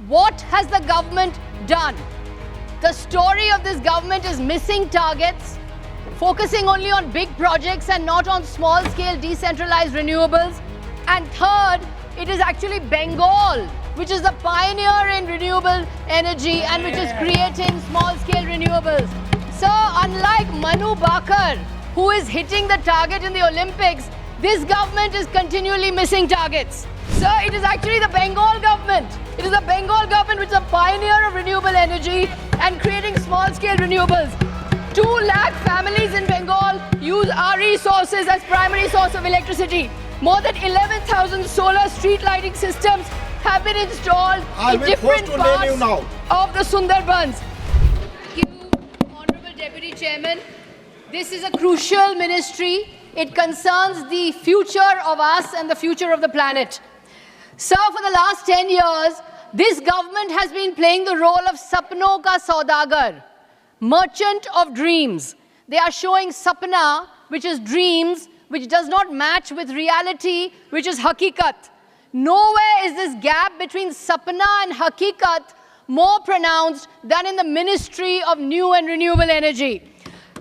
What has the government done? The story of this government is missing targets, focusing only on big projects and not on small-scale decentralized renewables. And third, it is actually Bengal, which is the pioneer in renewable energy and which is creating small-scale renewables. So unlike Manu Bakar, who is hitting the target in the Olympics, this government is continually missing targets. So it is actually the Bengal government. It is the Bengal government which is a pioneer of renewable energy and creating small-scale renewables. 2 lakh families in Bengal use RE sources as primary source of electricity. More than 11,000 solar street lighting systems have been installed in different parts of the Sundarbans. Thank you, Honorable Deputy Chairman. This is a crucial ministry. It concerns the future of us and the future of the planet. Sir, for the last 10 years, this government has been playing the role of Sapno Ka Saudagar, merchant of dreams. They are showing Sapna, which is dreams, which does not match with reality, which is Hakikat. Nowhere is this gap between Sapna and Hakikat more pronounced than in the Ministry of New and Renewable Energy.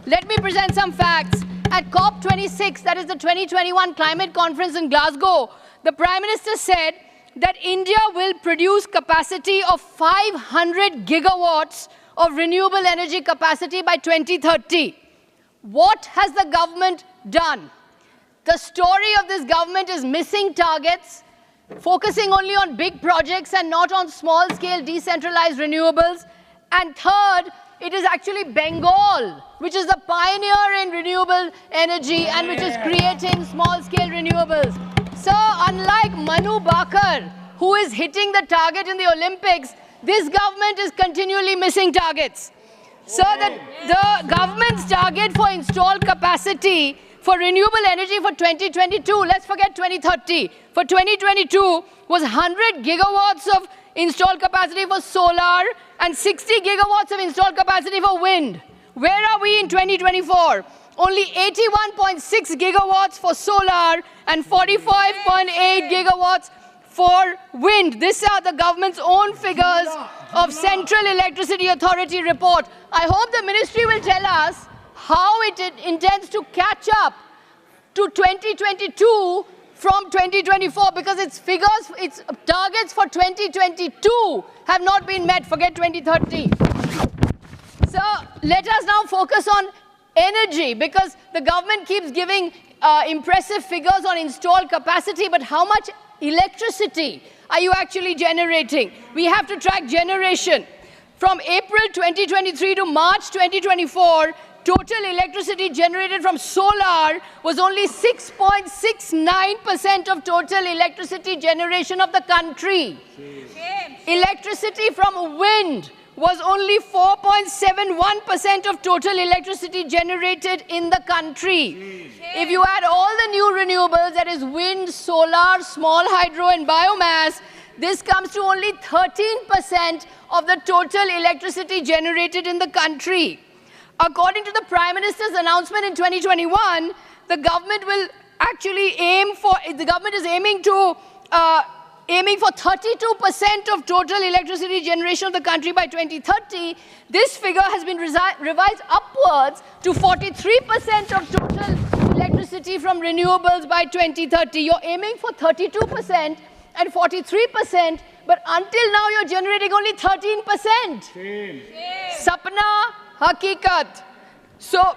Let me present some facts. At COP26, that is the 2021 climate conference in Glasgow, the Prime Minister said that India will produce capacity of 500 gigawatts of renewable energy capacity by 2030. What has the government done? The story of this government is missing targets, focusing only on big projects and not on small-scale decentralized renewables. And third, it is actually Bengal, which is the pioneer in renewable energy and which is creating small-scale renewables. So unlike Manu Bakar, who is hitting the target in the Olympics, this government is continually missing targets. So the government's target for installed capacity for renewable energy for 2022, let's forget 2030, for 2022 was 100 gigawatts of installed capacity for solar and 60 gigawatts of installed capacity for wind. Where are we in 2024? Only 81.6 gigawatts for solar and 45.8 gigawatts for wind. These are the government's own figures of Central Electricity Authority report. I hope the ministry will tell us how it intends to catch up to 2022 from 2024, because its figures, its targets for 2022 have not been met. Forget 2030. So let us now focus on energy, because the government keeps giving impressive figures on installed capacity, but how much electricity are you actually generating? We have to track generation. From April 2023 to March 2024, total electricity generated from solar was only 6.69% of total electricity generation of the country. Electricity from wind was only 4.71% of total electricity generated in the country. If you add all the new renewables, that is wind, solar, small hydro and biomass, this comes to only 13% of the total electricity generated in the country. According to the Prime Minister's announcement in 2021, the government will actually aiming for 32% of total electricity generation of the country by 2030. This figure has been revised upwards to 43% of total electricity from renewables by 2030. You're aiming for 32% and 43%, but until now you're generating only 13%. Sapna, Hakikat. So,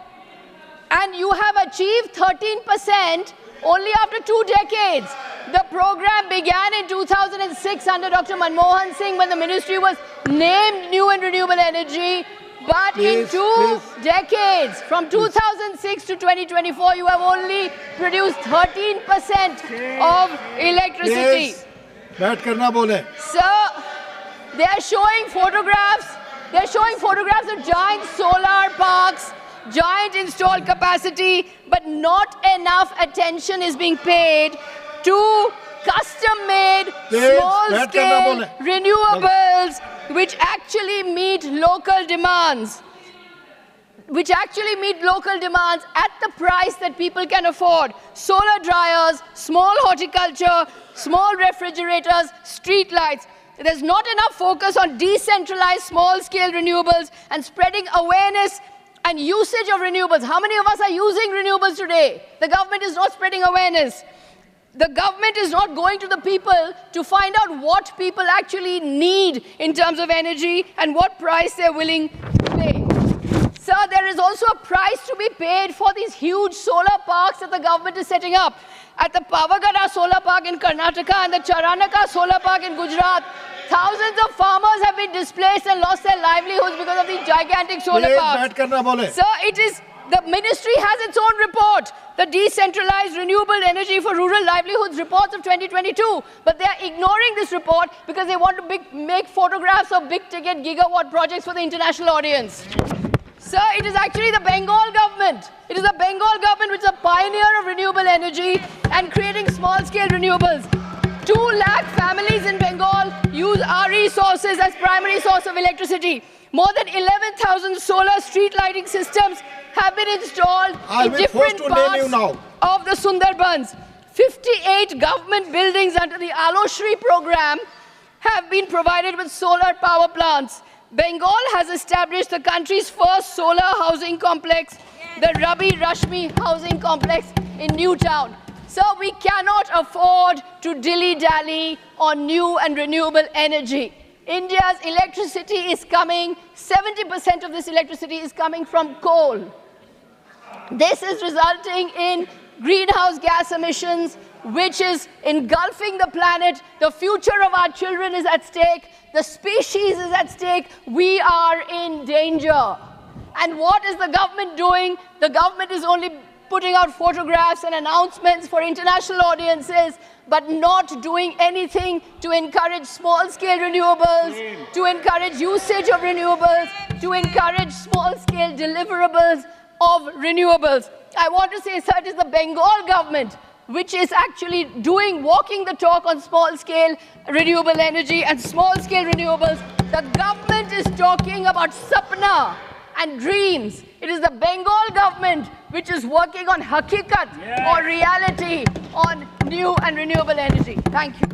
and you have achieved 13% only after 2 decades. The program began in 2006 under Dr. Manmohan Singh when the ministry was named New and Renewable Energy. But in 2 decades, from 2006 to 2024, you have only produced 13% of electricity. So, they are showing photographs. They're showing photographs of giant solar parks, giant installed capacity, but not enough attention is being paid to custom-made, small-scale renewables which actually meet local demands. At the price that people can afford. Solar dryers, small horticulture, small refrigerators, street lights. there's not enough focus on decentralized small-scale renewables and spreading awareness and usage of renewables. How many of us are using renewables today? The government is not spreading awareness. The government is not going to the people to find out what people actually need in terms of energy and what price they're willing to pay. Sir, there is also a price to be paid for these huge solar parks that the government is setting up. At the Pavagada Solar Park in Karnataka and the Charanaka Solar Park in Gujarat, thousands of farmers have been displaced and lost their livelihoods because of these gigantic solar parks. Sir, the ministry has its own report, the Decentralized Renewable Energy for Rural Livelihoods reports of 2022. But they are ignoring this report because they want to make photographs of big-ticket gigawatt projects for the international audience. Sir, it is actually the Bengal government. It is the Bengal government which is a pioneer of renewable energy and creating small-scale renewables. 2 lakh families in Bengal use RE sources as primary source of electricity. More than 11,000 solar street lighting systems have been installed in different parts of the Sundarbans. 58 government buildings under the Aloshri program have been provided with solar power plants. Bengal has established the country's first solar housing complex, the Rabi Rashmi housing complex in Newtown. So we cannot afford to dilly-dally on new and renewable energy. India's electricity is coming, 70% of this electricity is coming from coal. This is resulting in greenhouse gas emissions, which is engulfing the planet. The future of our children is at stake. The species is at stake. We are in danger. And what is the government doing? The government is only putting out photographs and announcements for international audiences, but not doing anything to encourage small-scale renewables, to encourage usage of renewables, to encourage small-scale deliverables of renewables. I want to say, sir, it is the Bengal government which is actually walking the talk on small-scale renewable energy and small-scale renewables. The government is talking about sapna and dreams. It is the Bengal government which is working on hakikat or reality on new and renewable energy. Thank you.